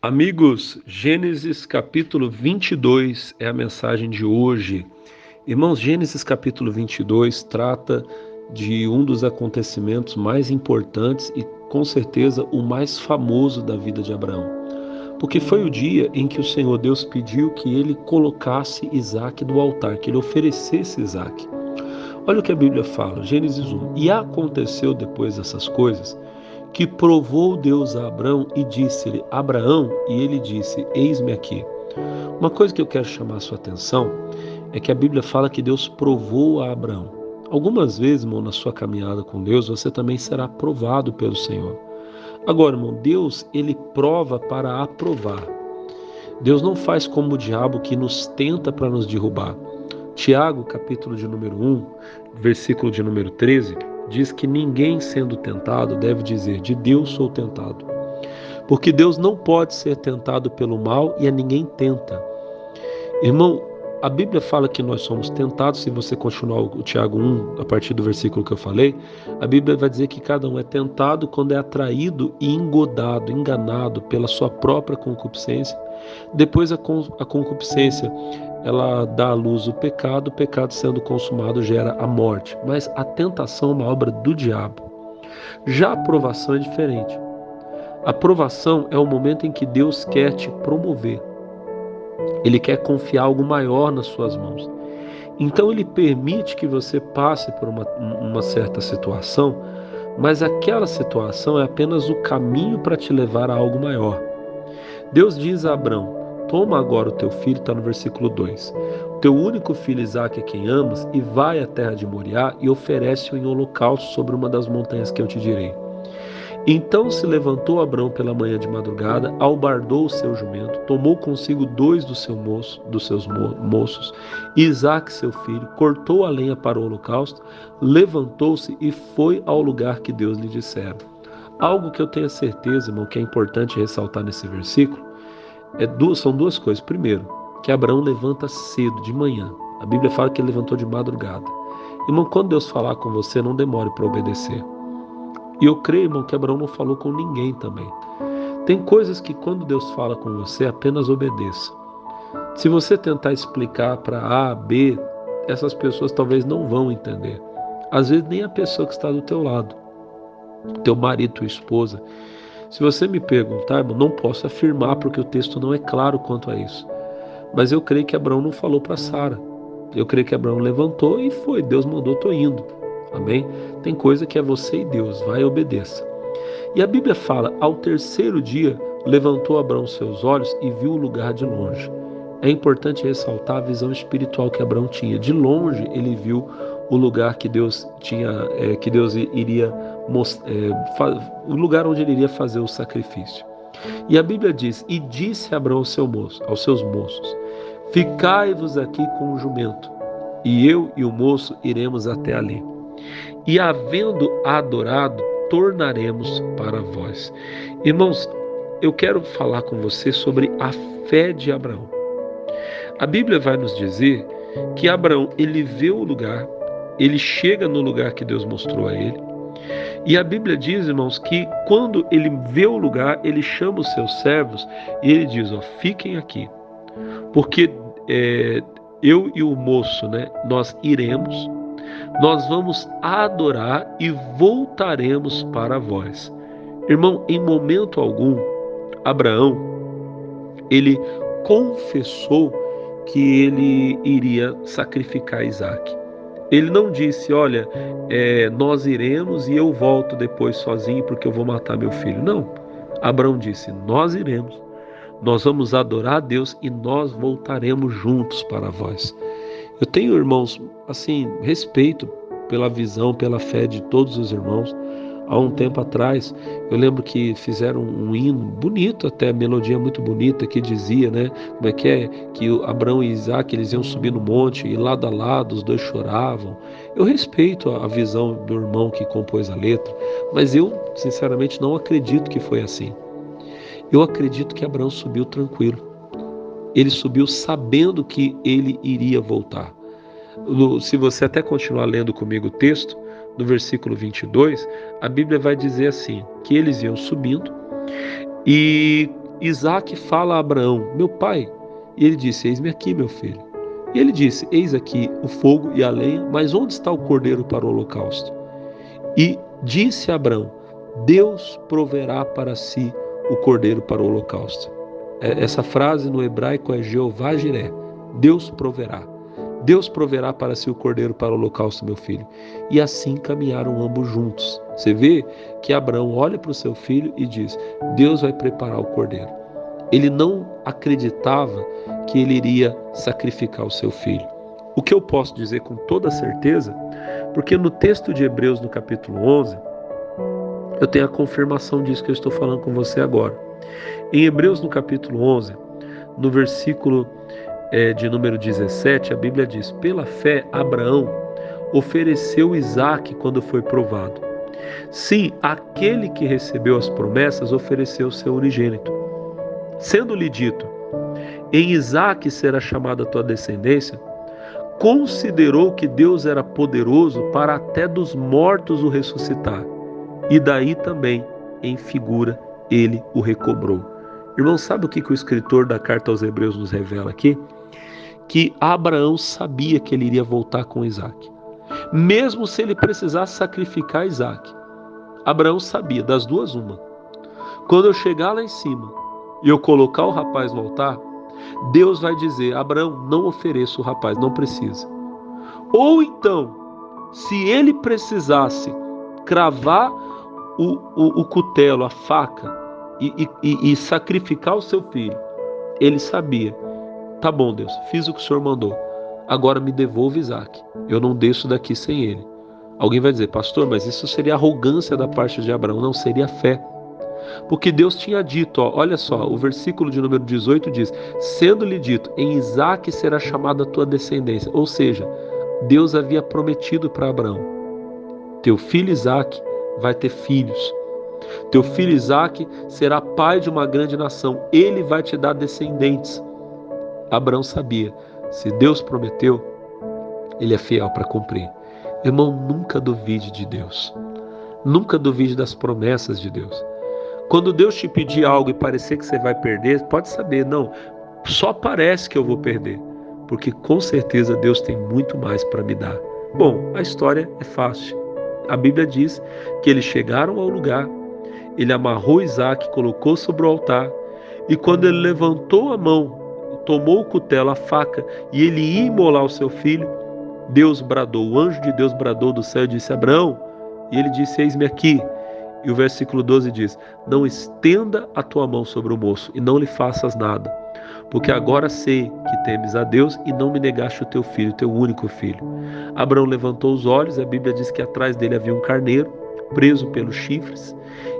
Amigos, Gênesis capítulo 22 é a mensagem de hoje. Irmãos, Gênesis capítulo 22 trata de um dos acontecimentos mais importantes e com certeza o mais famoso da vida de Abraão. Porque foi o dia em que o Senhor Deus pediu que ele colocasse Isaque no altar, que ele oferecesse Isaque. Olha o que a Bíblia fala, Gênesis 1. E aconteceu depois dessas coisas, que provou Deus a Abraão e disse-lhe, Abraão, e ele disse, eis-me aqui. Uma coisa que eu quero chamar a sua atenção é que a Bíblia fala que Deus provou a Abraão. Algumas vezes, irmão, na sua caminhada com Deus, você também será provado pelo Senhor. Agora, irmão, Deus, ele prova para aprovar. Deus não faz como o diabo que nos tenta para nos derrubar. Tiago, capítulo de número 1, versículo de número 13, diz que ninguém sendo tentado deve dizer, de Deus sou tentado. Porque Deus não pode ser tentado pelo mal e a ninguém tenta. Irmão, a Bíblia fala que nós somos tentados, se você continuar o Tiago 1, a partir do versículo que eu falei, a Bíblia vai dizer que cada um é tentado quando é atraído e engodado, enganado pela sua própria concupiscência. Depois a concupiscência, ela dá à luz o pecado sendo consumado gera a morte. Mas a tentação é uma obra do diabo. Já a aprovação é diferente. A aprovação é o momento em que Deus quer te promover. Ele quer confiar algo maior nas suas mãos. Então ele permite que você passe por uma certa situação, mas aquela situação é apenas o caminho para te levar a algo maior. Deus diz a Abraão, toma agora o teu filho, está no versículo 2, o teu único filho Isaque a quem amas, e vai à terra de Moriá e oferece-o em holocausto sobre uma das montanhas que eu te direi. Então se levantou Abraão pela manhã de madrugada, albardou o seu jumento, tomou consigo dois dos seus moços, Isaque seu filho, cortou a lenha para o holocausto, levantou-se e foi ao lugar que Deus lhe dissera. Algo que eu tenho certeza, irmão, que é importante ressaltar nesse versículo, são duas coisas. Primeiro, que Abraão levanta cedo, de manhã. A Bíblia fala que ele levantou de madrugada. Irmão, quando Deus falar com você, não demore para obedecer. E eu creio, irmão, que Abraão não falou com ninguém também. Tem coisas que quando Deus fala com você, apenas obedeça. Se você tentar explicar para A, B, essas pessoas talvez não vão entender. Às vezes nem a pessoa que está do teu lado, teu marido, tua esposa. Se você me perguntar, irmão, não posso afirmar porque o texto não é claro quanto a isso. Mas eu creio que Abraão não falou para Sara. Eu creio que Abraão levantou e foi. Deus mandou, estou indo. Amém? Tem coisa que é você e Deus, vai e obedeça. E a Bíblia fala, ao terceiro dia, levantou Abraão seus olhos e viu o lugar de longe. É importante ressaltar a visão espiritual que Abraão tinha. De longe ele viu o lugar que Deus iria o lugar onde ele iria fazer o sacrifício. E a Bíblia diz, e disse Abraão aos seus moços, ficai-vos aqui com o jumento, e eu e o moço iremos até ali. E havendo adorado, tornaremos para vós. Irmãos, eu quero falar com você sobre a fé de Abraão. A Bíblia vai nos dizer que Abraão, ele vê o lugar, ele chega no lugar que Deus mostrou a ele. E a Bíblia diz, irmãos, que quando ele vê o lugar, ele chama os seus servos e ele diz, fiquem aqui. Porque eu e o moço, nós iremos, nós vamos adorar e voltaremos para vós. Irmão, em momento algum, Abraão, ele confessou que ele iria sacrificar Isaque. Ele não disse, olha, nós iremos e eu volto depois sozinho porque eu vou matar meu filho. Não. Abraão disse, nós iremos, nós vamos adorar a Deus e nós voltaremos juntos para vós. Eu tenho, irmãos, assim, respeito pela visão, pela fé de todos os irmãos. Há um tempo atrás, eu lembro que fizeram um hino bonito, até melodia muito bonita, que dizia, né, como é? Que Abraão e Isaac, eles iam subir no monte e lado a lado os dois choravam. Eu respeito a visão do irmão que compôs a letra, mas eu, sinceramente, não acredito que foi assim. Eu acredito que Abraão subiu tranquilo. Ele subiu sabendo que ele iria voltar. Se você até continuar lendo comigo o texto, no versículo 22, a Bíblia vai dizer assim, que eles iam subindo e Isaac fala a Abraão, meu pai, e ele disse, eis-me aqui, meu filho. E ele disse, eis aqui o fogo e a lenha, mas onde está o cordeiro para o holocausto? E disse a Abraão, Deus proverá para si o cordeiro para o holocausto. Essa frase no hebraico é Jeová Jiré, Deus proverá. Deus proverá para si o cordeiro para o holocausto, meu filho. E assim caminharam ambos juntos. Você vê que Abraão olha para o seu filho e diz, Deus vai preparar o cordeiro. Ele não acreditava que ele iria sacrificar o seu filho. O que eu posso dizer com toda certeza, porque no texto de Hebreus, no capítulo 11, eu tenho a confirmação disso que eu estou falando com você agora. Em Hebreus, no capítulo 11, no versículo de número 17, a Bíblia diz, pela fé, Abraão ofereceu Isaque quando foi provado. Sim, aquele que recebeu as promessas ofereceu seu unigênito. Sendo-lhe dito, em Isaque será chamada a tua descendência, considerou que Deus era poderoso para até dos mortos o ressuscitar. E daí também, em figura, ele o recobrou. Irmão, sabe o que o escritor da carta aos Hebreus nos revela aqui? Que Abraão sabia que ele iria voltar com Isaac. Mesmo se ele precisasse sacrificar Isaac. Abraão sabia, das duas uma. Quando eu chegar lá em cima e eu colocar o rapaz no altar, Deus vai dizer, Abraão, não ofereça o rapaz, não precisa. Ou então, se ele precisasse cravar o cutelo, a faca, e sacrificar o seu filho, ele sabia, tá bom, Deus, fiz o que o Senhor mandou, agora me devolva Isaac, eu não desço daqui sem ele. Alguém vai dizer, pastor, mas isso seria arrogância da parte de Abraão. Não, seria fé. Porque Deus tinha dito, olha só, o versículo de número 18 diz, sendo-lhe dito, em Isaac será chamada a tua descendência. Ou seja, Deus havia prometido para Abraão, teu filho Isaac vai ter filhos. Teu filho Isaac será pai de uma grande nação. Ele vai te dar descendentes. Abraão sabia, se Deus prometeu, ele é fiel para cumprir. Irmão, nunca duvide de Deus. Nunca duvide das promessas de Deus. Quando Deus te pedir algo e parecer que você vai perder, pode saber, não, só parece que eu vou perder, porque com certeza Deus tem muito mais para me dar. Bom, a história é fácil. A Bíblia diz que eles chegaram ao lugar, ele amarrou Isaac, colocou sobre o altar, e quando ele levantou a mão, tomou o cutelo, a faca, e ele ia imolar o seu filho, Deus bradou, o anjo de Deus bradou do céu e disse, Abraão, e ele disse, eis-me aqui. E o versículo 12 diz, não estenda a tua mão sobre o moço e não lhe faças nada, porque agora sei que temes a Deus e não me negaste o teu filho, teu único filho. Abraão levantou os olhos, a Bíblia diz que atrás dele havia um carneiro, preso pelos chifres,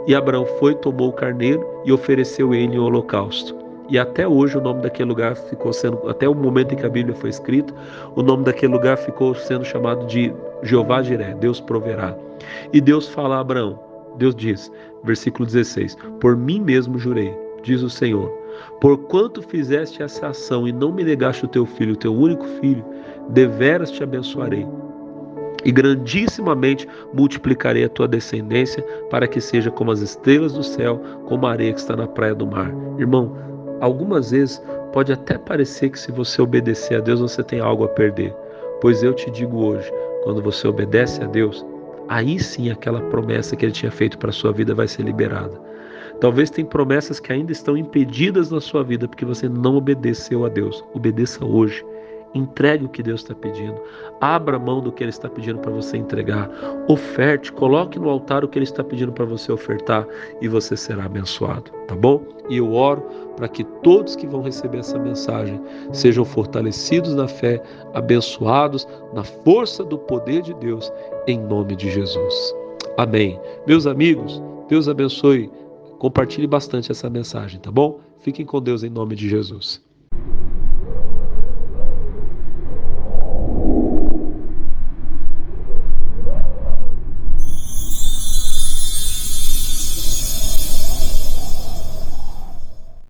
e Abraão foi, tomou o carneiro e ofereceu ele em holocausto. E até hoje o nome daquele lugar ficou sendo, até o momento em que a Bíblia foi escrita, o nome daquele lugar ficou sendo chamado de Jeová Jiré, Deus proverá. E Deus fala a Abraão, Deus diz, versículo 16, por mim mesmo jurei, diz o Senhor, porquanto fizeste essa ação e não me negaste o teu filho, o teu único filho, deveras te abençoarei. E grandissimamente multiplicarei a tua descendência para que seja como as estrelas do céu, como a areia que está na praia do mar. Irmão, algumas vezes pode até parecer que se você obedecer a Deus você tem algo a perder. Pois eu te digo hoje, quando você obedece a Deus, aí sim aquela promessa que Ele tinha feito para a sua vida vai ser liberada. Talvez tem promessas que ainda estão impedidas na sua vida porque você não obedeceu a Deus. Obedeça hoje. Entregue o que Deus está pedindo. Abra mão do que Ele está pedindo para você entregar. Oferte, coloque no altar o que Ele está pedindo para você ofertar e você será abençoado, tá bom? E eu oro para que todos que vão receber essa mensagem sejam fortalecidos na fé, abençoados na força do poder de Deus, em nome de Jesus. Amém. Meus amigos, Deus abençoe. Compartilhe bastante essa mensagem, tá bom? Fiquem com Deus em nome de Jesus.